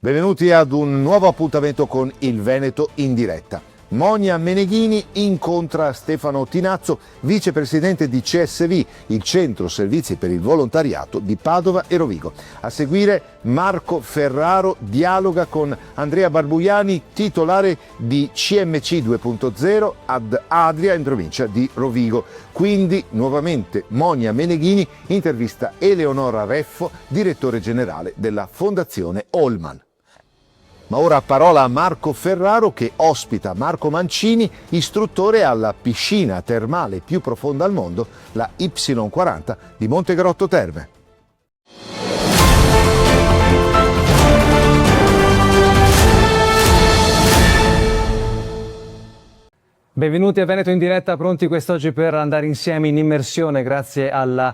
Benvenuti ad un nuovo appuntamento con il Veneto in diretta. Monia Meneghini incontra Stefano Tinazzo, vicepresidente di CSV, il Centro Servizi per il Volontariato di Padova e Rovigo. A seguire Marco Ferraro dialoga con Andrea Barbuiani, titolare di CMC 2.0 ad Adria in provincia di Rovigo. Quindi nuovamente Monia Meneghini intervista Eleonora Reffo, direttore generale della Fondazione Holman. Ma ora parola a Marco Ferraro che ospita Marco Mancini, istruttore alla piscina termale più profonda al mondo, la Y40 di Montegrotto Terme. Benvenuti a Veneto in diretta, pronti quest'oggi per andare insieme in immersione grazie alla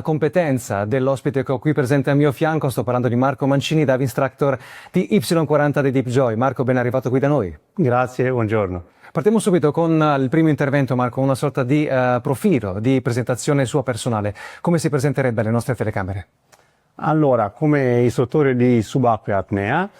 competenza dell'ospite che ho qui presente al mio fianco. Sto parlando di Marco Mancini, Dive Instructor di Y40 di DeepJoy. Marco, ben arrivato qui da noi. Grazie, buongiorno. Partiamo subito con il primo intervento, Marco, una sorta di profilo, di presentazione sua personale. Come si presenterebbe alle nostre telecamere? Allora, come istruttore di subacquea e apnea,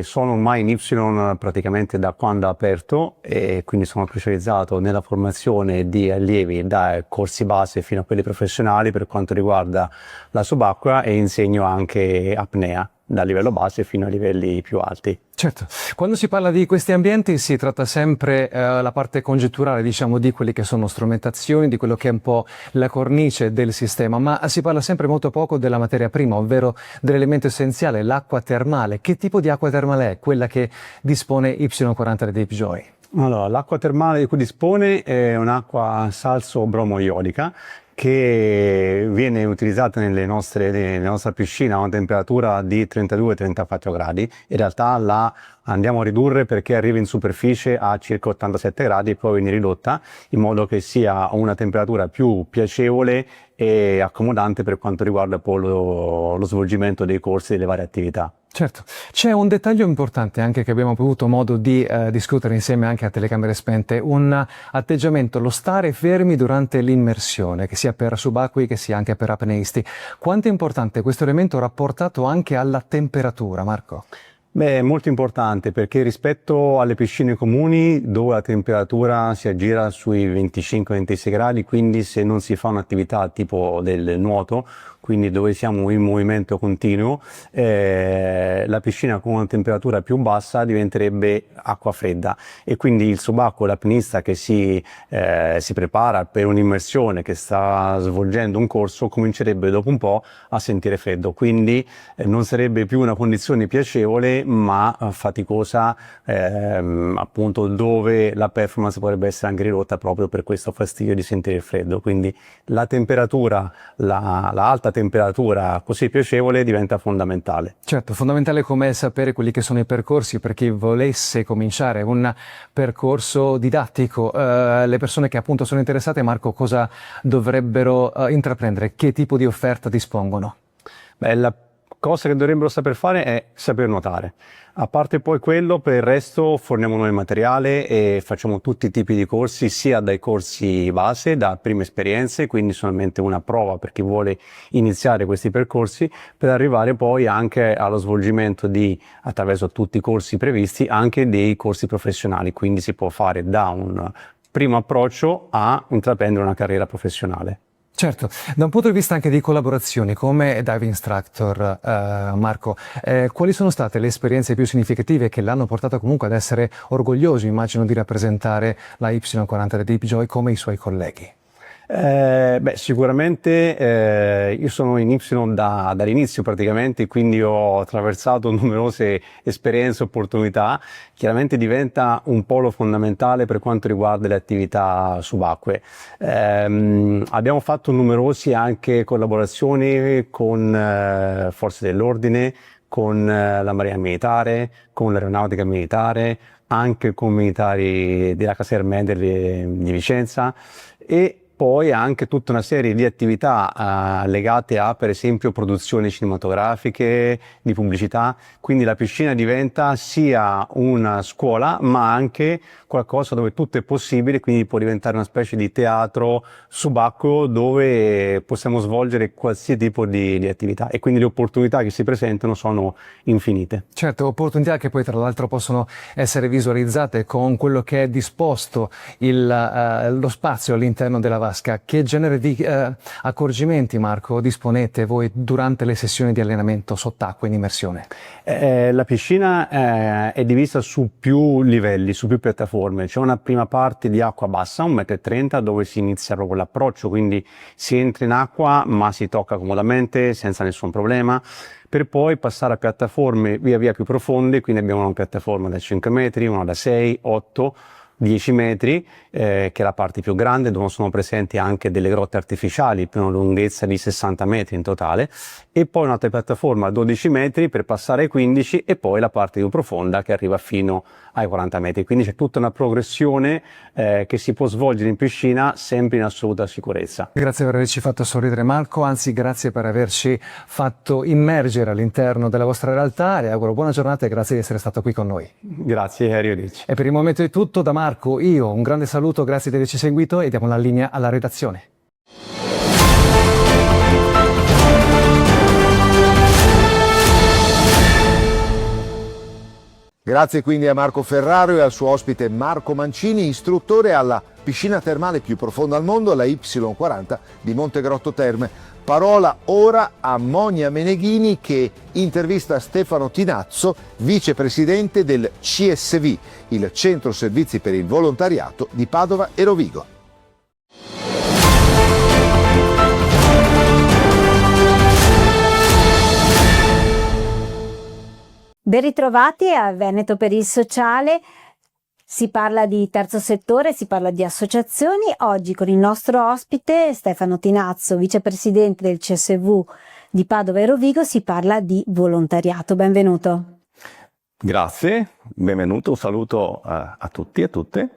sono ormai in Y praticamente da quando ho aperto e quindi sono specializzato nella formazione di allievi da corsi base fino a quelli professionali per quanto riguarda la subacquea e insegno anche apnea da livello base fino a livelli più alti. Certo, quando si parla di questi ambienti si tratta sempre la parte congetturale, diciamo, di quelle che sono strumentazioni, di quello che è un po' la cornice del sistema, ma si parla sempre molto poco della materia prima, ovvero dell'elemento essenziale, l'acqua termale. Che tipo di acqua termale è quella che dispone Y40 di DeepJoy? Allora, l'acqua termale di cui dispone è un'acqua salso-bromo-iodica che viene utilizzata nella nostra piscina a una temperatura di 32-34 gradi. In realtà la andiamo a ridurre perché arriva in superficie a circa 87 gradi e poi viene ridotta in modo che sia una temperatura più piacevole e accomodante per quanto riguarda poi lo svolgimento dei corsi e delle varie attività. Certo, c'è un dettaglio importante anche che abbiamo avuto modo di discutere insieme anche a telecamere spente, un atteggiamento, lo stare fermi durante l'immersione, che sia per subacquei che sia anche per apneisti. Quanto è importante questo elemento rapportato anche alla temperatura, Marco? Beh, è molto importante perché rispetto alle piscine comuni dove la temperatura si aggira sui 25-26 gradi, quindi se non si fa un'attività tipo del nuoto, quindi dove siamo in movimento continuo, la piscina con una temperatura più bassa diventerebbe acqua fredda e quindi il subacqueo, l'apneista che si prepara per un'immersione, che sta svolgendo un corso, comincerebbe dopo un po' a sentire freddo, quindi non sarebbe più una condizione piacevole ma faticosa, appunto dove la performance potrebbe essere anche ridotta proprio per questo fastidio di sentire il freddo. Quindi la temperatura, la alta temperatura così piacevole diventa fondamentale. Certo, fondamentale come sapere quelli che sono i percorsi per chi volesse cominciare un percorso didattico. Le persone che appunto sono interessate, Marco, cosa dovrebbero intraprendere? Che tipo di offerta dispongono? Beh, la cosa che dovrebbero saper fare è saper nuotare. A parte poi quello, per il resto forniamo noi il materiale e facciamo tutti i tipi di corsi, sia dai corsi base, da prime esperienze, quindi solamente una prova per chi vuole iniziare questi percorsi, per arrivare poi anche allo svolgimento di, attraverso tutti i corsi previsti, anche dei corsi professionali, quindi si può fare da un primo approccio a intraprendere una carriera professionale. Certo, da un punto di vista anche di collaborazioni come Dive Instructor, Marco, quali sono state le esperienze più significative che l'hanno portato comunque ad essere orgoglioso, immagino, di rappresentare la Y40 di DeepJoy come i suoi colleghi? Beh, sicuramente io sono in Y dall'inizio praticamente, quindi ho attraversato numerose esperienze e opportunità. Chiaramente diventa un polo fondamentale per quanto riguarda le attività subacquee. Abbiamo fatto numerose anche collaborazioni con forze dell'ordine, con la Marina Militare, con l'Aeronautica Militare, anche con militari della caserma di Vicenza e poi anche tutta una serie di attività legate a, per esempio, produzioni cinematografiche, di pubblicità. Quindi la piscina diventa sia una scuola ma anche qualcosa dove tutto è possibile, quindi può diventare una specie di teatro subacqueo dove possiamo svolgere qualsiasi tipo di attività, e quindi le opportunità che si presentano sono infinite. Certo, opportunità che poi tra l'altro possono essere visualizzate con quello che è disposto lo spazio all'interno della vasca. Che genere di accorgimenti, Marco, disponete voi durante le sessioni di allenamento sott'acqua in immersione? La piscina è divisa su più livelli, su più piattaforme. C'è una prima parte di acqua bassa, 1,30 m, dove si inizia proprio l'approccio, quindi si entra in acqua ma si tocca comodamente senza nessun problema, per poi passare a piattaforme via via più profonde. Quindi abbiamo una piattaforma da 5 metri, una da 6, 8, 10 metri, che è la parte più grande, dove sono presenti anche delle grotte artificiali per una lunghezza di 60 metri in totale, e poi un'altra piattaforma a 12 metri per passare ai 15, e poi la parte più profonda che arriva fino ai 40 metri. Quindi c'è tutta una progressione che si può svolgere in piscina sempre in assoluta sicurezza. Grazie per averci fatto sorridere, Marco, anzi grazie per averci fatto immergere all'interno della vostra realtà. Le auguro buona giornata e grazie di essere stato qui con noi. Grazie, arrivederci. E per il momento è tutto da Marco. Io un grande saluto, grazie di averci seguito e diamo la linea alla redazione. Grazie quindi a Marco Ferraro e al suo ospite Marco Mancini, istruttore alla piscina termale più profonda al mondo, la Y40 di Montegrotto Terme. Parola ora a Monia Meneghini che intervista Stefano Tinazzo, vicepresidente del CSV, il Centro Servizi per il Volontariato di Padova e Rovigo. Ben ritrovati a Veneto per il Sociale. Si parla di terzo settore, si parla di associazioni. Oggi con il nostro ospite Stefano Tinazzo, vicepresidente del CSV di Padova e Rovigo, si parla di volontariato. Benvenuto. Grazie, benvenuto, un saluto a tutti e a tutte.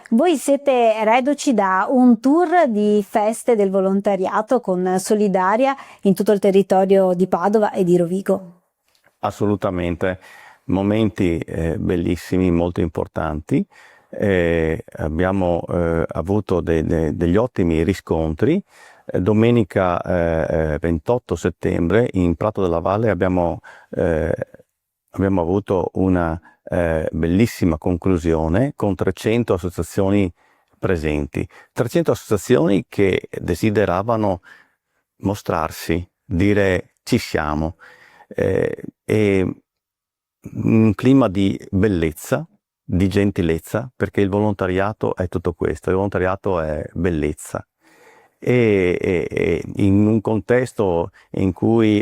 Voi siete reduci da un tour di feste del volontariato con Solidaria in tutto il territorio di Padova e di Rovigo. Assolutamente, momenti bellissimi, molto importanti. Abbiamo avuto degli ottimi riscontri. Domenica 28 settembre in Prato della Valle abbiamo avuto una bellissima conclusione con 300 associazioni presenti, 300 associazioni che desideravano mostrarsi, dire ci siamo. E un clima di bellezza, di gentilezza, perché il volontariato è tutto questo, il volontariato è bellezza. E in un contesto in cui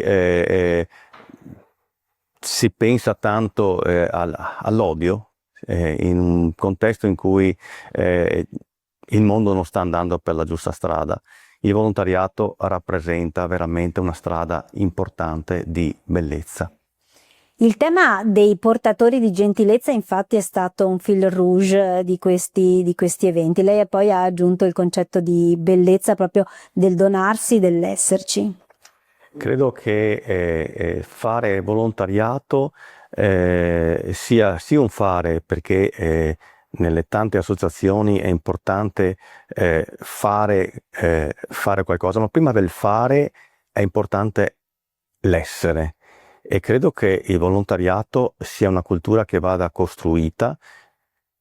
si pensa tanto all'odio, in un contesto in cui il mondo non sta andando per la giusta strada, il volontariato rappresenta veramente una strada importante di bellezza. Il tema dei portatori di gentilezza infatti è stato un fil rouge di questi eventi. Lei poi ha aggiunto il concetto di bellezza proprio del donarsi, dell'esserci. Credo che fare volontariato sia sì un fare, perché nelle tante associazioni è importante fare qualcosa, ma prima del fare è importante l'essere, e credo che il volontariato sia una cultura che vada costruita.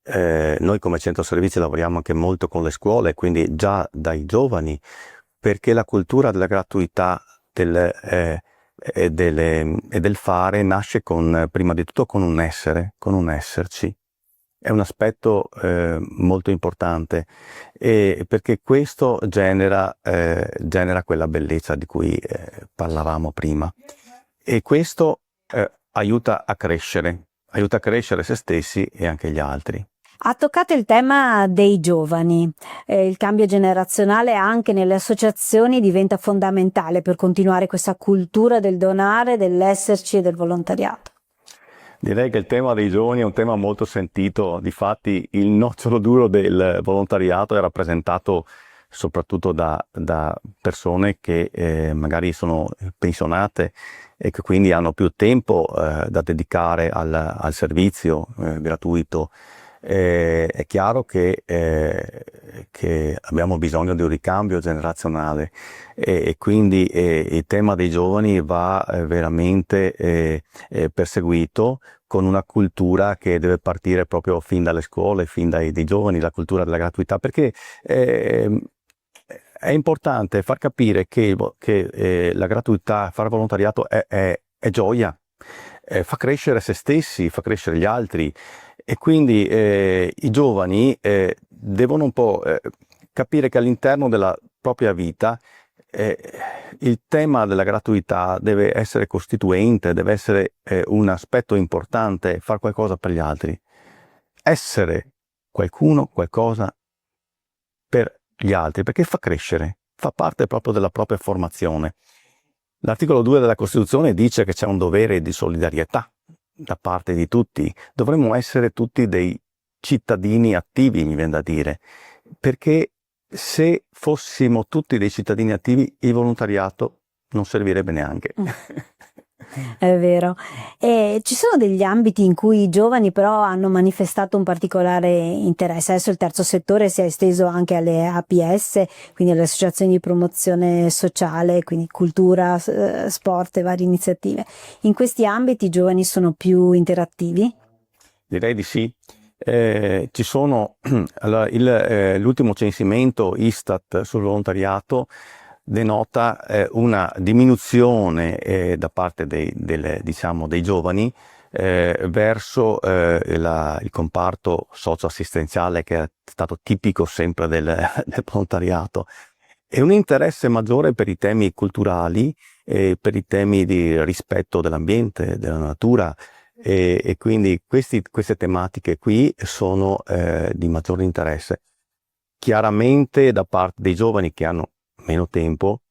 Noi come centro servizi lavoriamo anche molto con le scuole, quindi già dai giovani, perché la cultura della gratuità e del fare nasce prima di tutto con un essere, con un esserci. È un aspetto molto importante, perché questo genera quella bellezza di cui parlavamo prima, e questo aiuta a crescere se stessi e anche gli altri. Ha toccato il tema dei giovani. Il cambio generazionale anche nelle associazioni diventa fondamentale per continuare questa cultura del donare, dell'esserci e del volontariato. Direi che il tema dei giovani è un tema molto sentito. Difatti il nocciolo duro del volontariato è rappresentato soprattutto da persone che magari sono pensionate e che quindi hanno più tempo da dedicare al servizio gratuito. È chiaro che abbiamo bisogno di un ricambio generazionale e quindi il tema dei giovani va veramente perseguito con una cultura che deve partire proprio fin dalle scuole, fin dai giovani, la cultura della gratuità, perché è importante far capire che la gratuità, fare volontariato è gioia, fa crescere se stessi, fa crescere gli altri. E quindi i giovani devono un po' capire che all'interno della propria vita il tema della gratuità deve essere costituente, deve essere un aspetto importante, fare qualcosa per gli altri. Essere qualcuno, qualcosa per gli altri, perché fa crescere, fa parte proprio della propria formazione. L'articolo 2 della Costituzione dice che c'è un dovere di solidarietà da parte di tutti. Dovremmo essere tutti dei cittadini attivi, mi viene da dire, perché se fossimo tutti dei cittadini attivi, il volontariato non servirebbe neanche. È vero. E ci sono degli ambiti in cui i giovani però hanno manifestato un particolare interesse. Adesso il terzo settore si è esteso anche alle APS, quindi alle associazioni di promozione sociale, quindi cultura, sport e varie iniziative. In questi ambiti i giovani sono più interattivi? Direi di sì. Ci sono l'ultimo censimento Istat sul volontariato denota una diminuzione da parte dei giovani verso il comparto socio-assistenziale, che è stato tipico sempre del volontariato, e un interesse maggiore per i temi culturali e per i temi di rispetto dell'ambiente, della natura, e quindi queste tematiche qui sono di maggiore interesse. Chiaramente da parte dei giovani che hanno meno tempo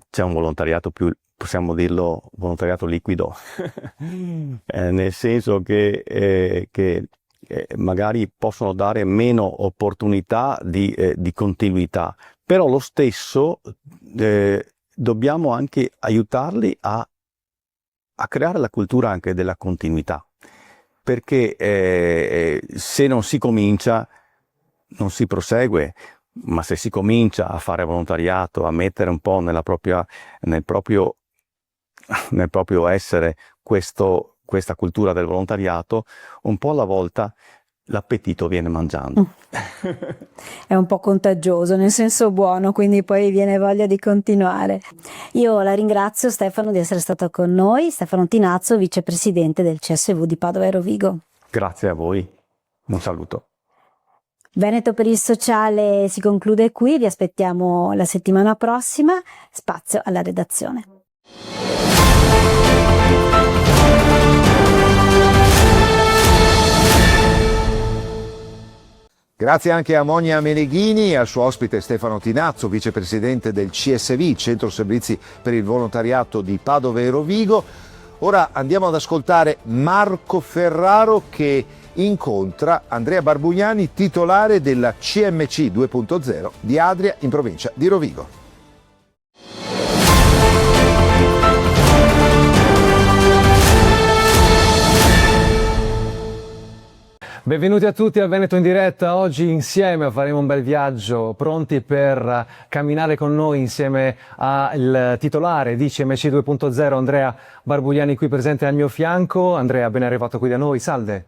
c'è un volontariato più, possiamo dirlo, volontariato liquido, nel senso che magari possono dare meno opportunità di continuità, però lo stesso dobbiamo anche aiutarli a creare la cultura anche della continuità, perché se non si comincia non si prosegue, ma se si comincia a fare volontariato, a mettere un po' nel proprio essere questa cultura del volontariato, un po' alla volta l'appetito viene mangiando. È un po' contagioso, nel senso buono, quindi poi viene voglia di continuare. Io la ringrazio, Stefano, di essere stato con noi. Stefano Tinazzo, vicepresidente del CSV di Padova e Rovigo. Grazie a voi, un saluto. Veneto per il sociale si conclude qui, vi aspettiamo la settimana prossima. Spazio alla redazione. Grazie anche a Monia Meneghini e al suo ospite Stefano Tinazzo, vicepresidente del CSV, Centro Servizi per il Volontariato di Padova e Rovigo. Ora andiamo ad ascoltare Marco Ferraro che incontra Andrea Barbugliani, titolare della CMC 2.0 di Adria in provincia di Rovigo. Benvenuti a tutti a Veneto in diretta. Oggi insieme faremo un bel viaggio, pronti per camminare con noi insieme al titolare di CMC 2.0, Andrea Barbugliani, qui presente al mio fianco. Andrea, ben arrivato qui da noi, salve.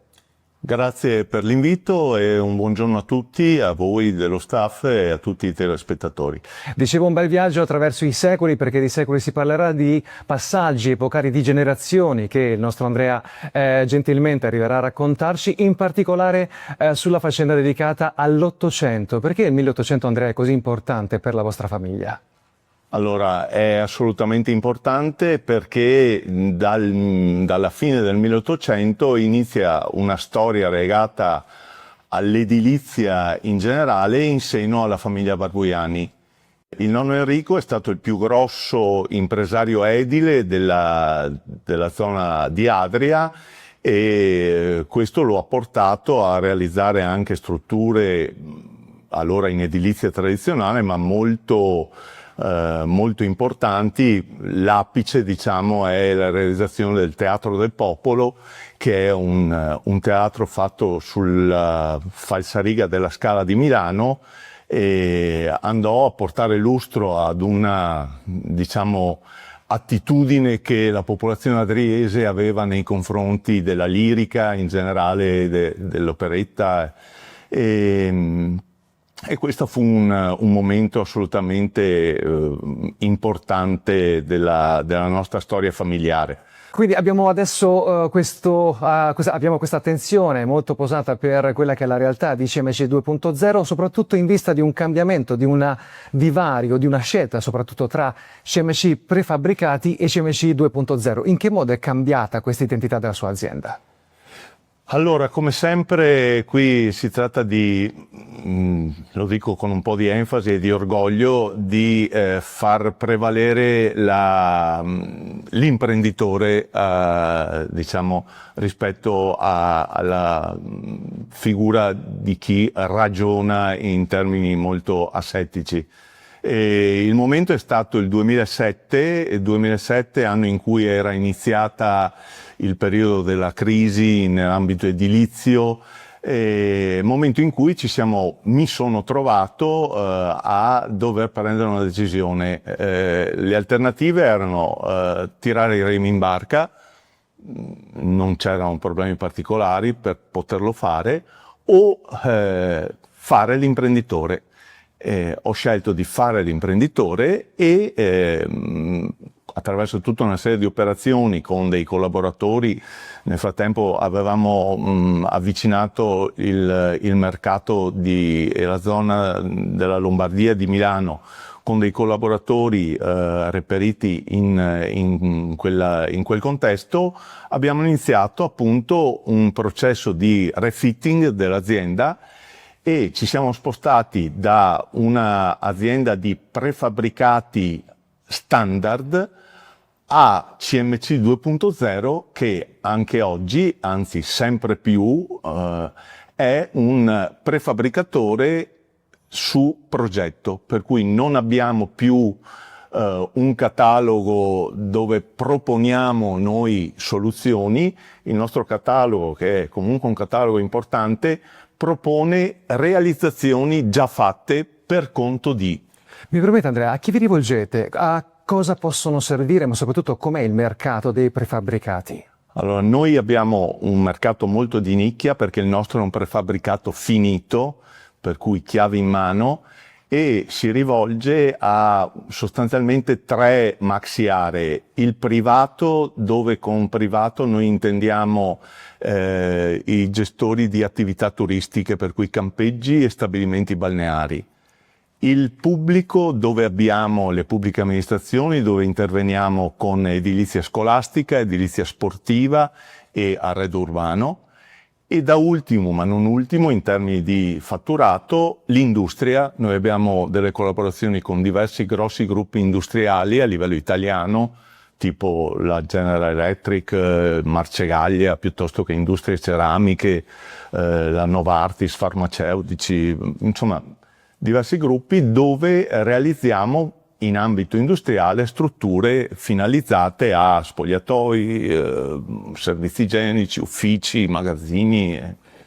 Grazie per l'invito e un buongiorno a tutti, a voi dello staff e a tutti i telespettatori. Dicevo un bel viaggio attraverso i secoli, perché di secoli si parlerà, di passaggi epocali, di generazioni che il nostro Andrea gentilmente arriverà a raccontarci, in particolare sulla faccenda dedicata all'Ottocento. Perché il 1800, Andrea, è così importante per la vostra famiglia? Allora, è assolutamente importante perché dalla fine del 1800 inizia una storia legata all'edilizia in generale in seno alla famiglia Barbugliani. Il nonno Enrico è stato il più grosso impresario edile della zona di Adria e questo lo ha portato a realizzare anche strutture allora in edilizia tradizionale, ma molto importanti. L'apice, diciamo, è la realizzazione del Teatro del Popolo, che è un teatro fatto sul falsariga della Scala di Milano, e andò a portare lustro ad una, diciamo, attitudine che la popolazione adriese aveva nei confronti della lirica, in generale dell'operetta, e questo fu un momento assolutamente importante della nostra storia familiare. Quindi abbiamo adesso abbiamo questa attenzione molto posata per quella che è la realtà di CMC 2.0, soprattutto in vista di un cambiamento, di un divario, di una scelta soprattutto tra CMC prefabbricati e CMC 2.0. In che modo è cambiata questa identità della sua azienda? Allora, come sempre, qui si tratta di, lo dico con un po' di enfasi e di orgoglio, di far prevalere l'imprenditore, diciamo, rispetto alla figura di chi ragiona in termini molto asettici. Il momento è stato il 2007, anno in cui era iniziata il periodo della crisi nell'ambito edilizio, momento in cui mi sono trovato a dover prendere una decisione. Le alternative erano tirare i remi in barca, non c'erano problemi particolari per poterlo fare, o fare l'imprenditore. Ho scelto di fare l'imprenditore e attraverso tutta una serie di operazioni con dei collaboratori. Nel frattempo avevamo avvicinato il mercato e la zona della Lombardia, di Milano, con dei collaboratori reperiti in quel contesto. Abbiamo iniziato appunto un processo di refitting dell'azienda e ci siamo spostati da un'azienda di prefabbricati standard a CMC 2.0, che anche oggi, anzi sempre più, è un prefabbricatore su progetto, per cui non abbiamo più un catalogo dove proponiamo noi soluzioni. Il nostro catalogo, che è comunque un catalogo importante, propone realizzazioni già fatte per conto di. Mi permette, Andrea, a chi vi rivolgete? A cosa possono servire, ma soprattutto com'è il mercato dei prefabbricati? Allora, noi abbiamo un mercato molto di nicchia, perché il nostro è un prefabbricato finito, per cui chiave in mano, e si rivolge a sostanzialmente 3 maxi aree. Il privato, dove con privato noi intendiamo i gestori di attività turistiche, per cui campeggi e stabilimenti balneari. Il pubblico, dove abbiamo le pubbliche amministrazioni, dove interveniamo con edilizia scolastica, edilizia sportiva e arredo urbano. E da ultimo, ma non ultimo, in termini di fatturato, l'industria. Noi abbiamo delle collaborazioni con diversi grossi gruppi industriali a livello italiano, tipo la General Electric, Marcegaglia, piuttosto che industrie ceramiche, la Novartis, farmaceutici, insomma diversi gruppi dove realizziamo in ambito industriale strutture finalizzate a spogliatoi, servizi igienici, uffici, magazzini.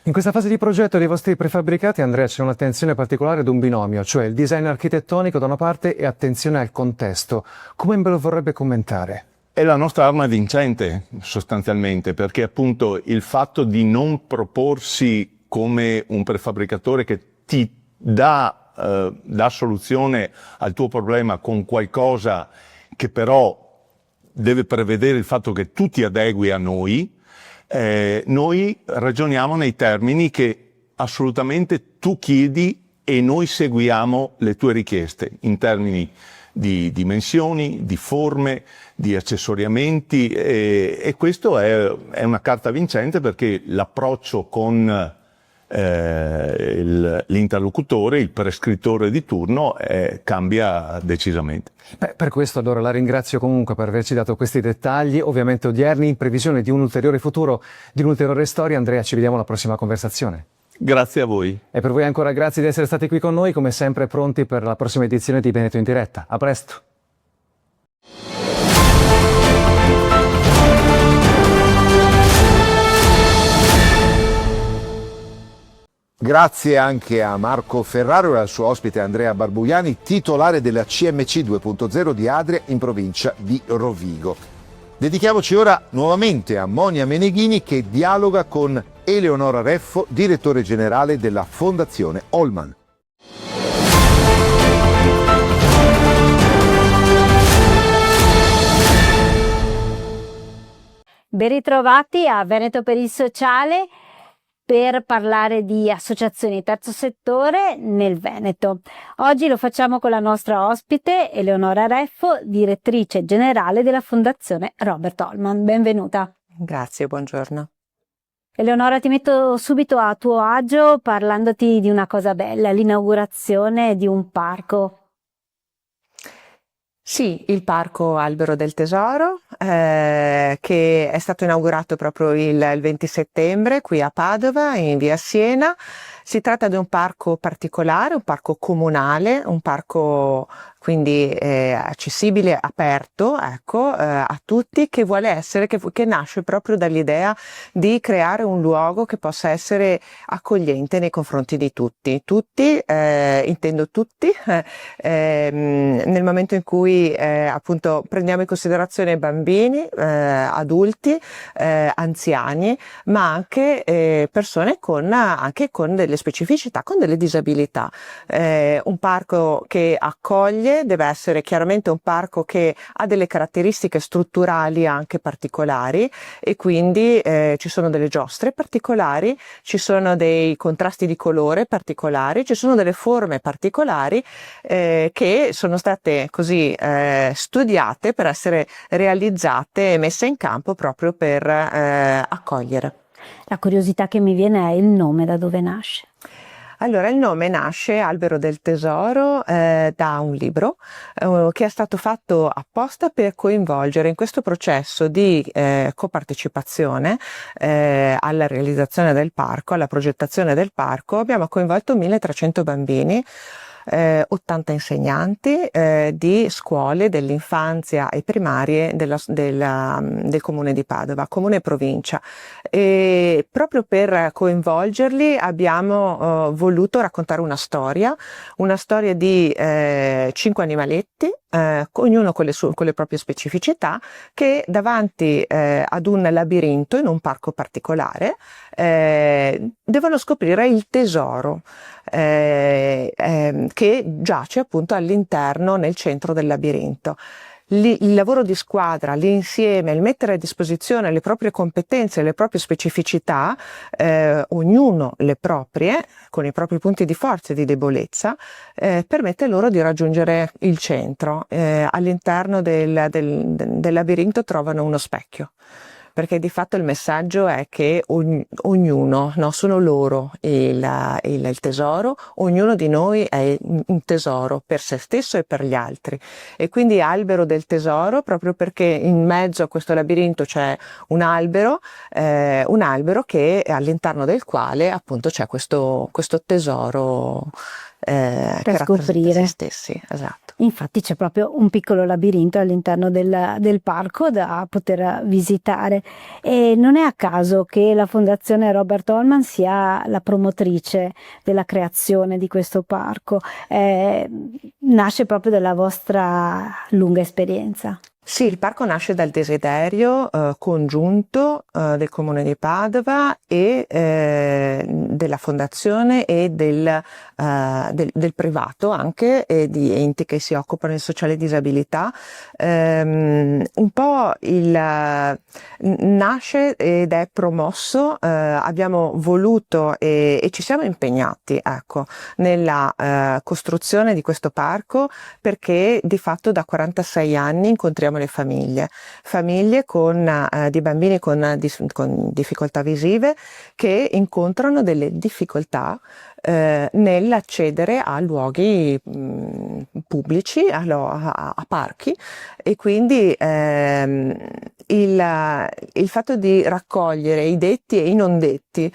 In questa fase di progetto dei vostri prefabbricati, Andrea, c'è un'attenzione particolare ad un binomio, cioè il design architettonico da una parte e attenzione al contesto. Come me lo vorrebbe commentare? È la nostra arma vincente, sostanzialmente, perché appunto il fatto di non proporsi come un prefabbricatore che ti dà soluzione al tuo problema con qualcosa che però deve prevedere il fatto che tu ti adegui a noi, noi ragioniamo nei termini che assolutamente tu chiedi e noi seguiamo le tue richieste in termini di dimensioni, di forme, di accessoriamenti, e questo è una carta vincente, perché l'approccio con l'interlocutore, il prescrittore di turno, cambia decisamente. Per questo allora la ringrazio comunque per averci dato questi dettagli, ovviamente odierni, in previsione di un ulteriore futuro, di un'ulteriore storia. Andrea, ci vediamo alla prossima conversazione. Grazie a voi. E per voi ancora grazie di essere stati qui con noi, come sempre pronti per la prossima edizione di Veneto in diretta. A presto! Grazie anche a Marco Ferraro e al suo ospite Andrea Barbuiani, titolare della CMC 2.0 di Adria in provincia di Rovigo. Dedichiamoci ora nuovamente a Monia Meneghini che dialoga con Eleonora Reffo, direttore generale della Fondazione Holman. Ben ritrovati a Veneto per il Sociale per parlare di associazioni terzo settore nel Veneto. Oggi lo facciamo con la nostra ospite Eleonora Reffo, direttrice generale della Fondazione Robert Holman. Benvenuta. Grazie, buongiorno. Eleonora, ti metto subito a tuo agio parlandoti di una cosa bella, l'inaugurazione di un parco. Sì, il Parco Albero del Tesoro, che è stato inaugurato proprio il 20 settembre qui a Padova, in via Siena. Si tratta di un parco particolare, un parco comunale, un parco quindi accessibile, aperto, ecco, a tutti, che vuole essere, che nasce proprio dall'idea di creare un luogo che possa essere accogliente nei confronti di tutti. Tutti, intendo tutti, nel momento in cui appunto prendiamo in considerazione bambini, adulti, anziani, ma anche persone anche con delle specificità, con delle disabilità. Un parco che accoglie deve essere chiaramente un parco che ha delle caratteristiche strutturali anche particolari e quindi ci sono delle giostre particolari, ci sono dei contrasti di colore particolari, ci sono delle forme particolari che sono state così studiate per essere realizzate e messe in campo proprio per accogliere. La curiosità che mi viene è il nome, da dove nasce? Allora, il nome nasce, Albero del Tesoro, da un libro che è stato fatto apposta per coinvolgere in questo processo di copartecipazione alla realizzazione del parco, alla progettazione del parco. Abbiamo coinvolto 1300 bambini, 80 insegnanti di scuole dell'infanzia e primarie del comune di Padova, comune e provincia. E proprio per coinvolgerli abbiamo voluto raccontare una storia di 5 animaletti, ognuno con le proprie specificità, che davanti ad un labirinto in un parco particolare devono scoprire il tesoro che giace appunto all'interno, nel centro del labirinto. Il lavoro di squadra, l'insieme, il mettere a disposizione le proprie competenze, le proprie specificità, ognuno le proprie, con i propri punti di forza e di debolezza, permette loro di raggiungere il centro. All'interno del labirinto trovano uno specchio, perché di fatto il messaggio è che ognuno, no, sono loro il tesoro, ognuno di noi è un tesoro per se stesso e per gli altri. E quindi albero del tesoro, proprio perché in mezzo a questo labirinto c'è un albero che all'interno del quale appunto c'è questo tesoro per scoprire se stessi, esatto. Infatti c'è proprio un piccolo labirinto all'interno del parco da poter visitare e non è a caso che la Fondazione Robert Holman sia la promotrice della creazione di questo parco, nasce proprio dalla vostra lunga esperienza. Sì, il parco nasce dal desiderio congiunto del Comune di Padova e della Fondazione e del privato anche, e di enti che si occupano di sociale disabilità. Un po' nasce ed è promosso, abbiamo voluto e ci siamo impegnati, ecco, nella costruzione di questo parco, perché di fatto da 46 anni incontriamo le famiglie di bambini con difficoltà visive che incontrano delle difficoltà nell'accedere a luoghi pubblici, a parchi, e quindi il fatto di raccogliere i detti e i non detti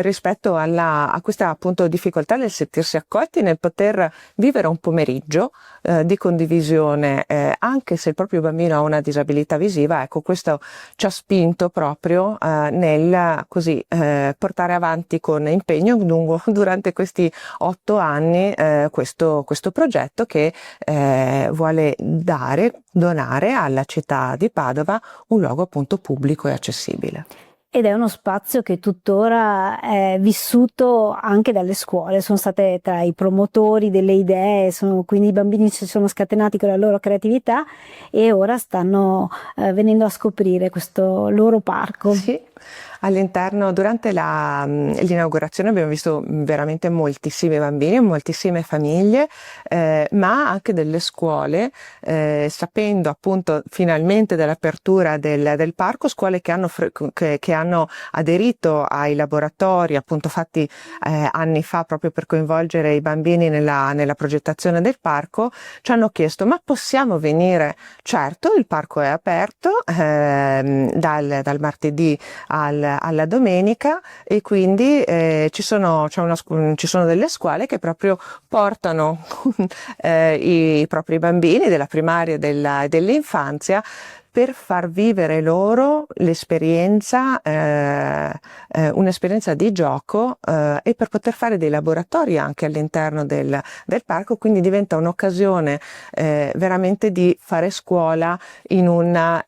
rispetto a questa appunto difficoltà nel sentirsi accolti, nel poter vivere un pomeriggio di condivisione, anche se il proprio bambino ha una disabilità visiva, ecco, questo ci ha spinto proprio nel così portare avanti con impegno lungo durante questi 8 anni questo progetto che vuole donare alla città di Padova un luogo appunto pubblico e accessibile. Ed è uno spazio che tuttora è vissuto anche dalle scuole, sono state tra i promotori delle idee, quindi i bambini si sono scatenati con la loro creatività e ora stanno venendo a scoprire questo loro parco. Sì. All'interno, durante l'inaugurazione abbiamo visto veramente moltissimi bambini, moltissime famiglie, ma anche delle scuole, sapendo appunto finalmente dell'apertura del parco, scuole che hanno aderito ai laboratori appunto fatti anni fa proprio per coinvolgere i bambini nella progettazione del parco, ci hanno chiesto: ma possiamo venire? Certo, il parco è aperto dal martedì alla domenica, e quindi ci sono delle scuole che proprio portano i propri bambini della primaria e dell'infanzia per far vivere loro l'esperienza, un'esperienza di gioco e per poter fare dei laboratori anche all'interno del parco, quindi diventa un'occasione veramente di fare scuola in un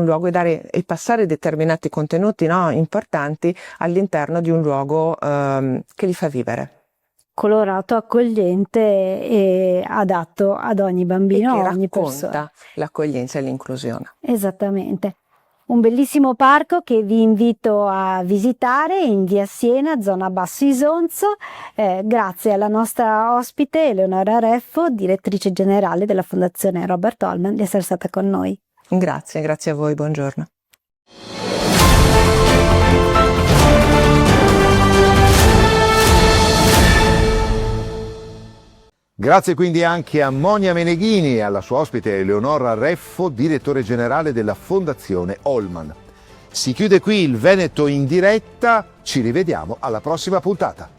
luogo e passare determinati contenuti, no, importanti all'interno di un luogo che li fa vivere. Colorato, accogliente e adatto ad ogni bambino, e che a ogni racconta persona. l'accoglienza e l'inclusione. Esattamente. Un bellissimo parco che vi invito a visitare in via Siena, zona Basso Isonzo, grazie alla nostra ospite Eleonora Reffo, direttrice generale della Fondazione Robert Holman, di essere stata con noi. Grazie a voi, buongiorno. Grazie quindi anche a Monia Meneghini e alla sua ospite Eleonora Reffo, direttore generale della Fondazione Holman. Si chiude qui il Veneto in diretta, ci rivediamo alla prossima puntata.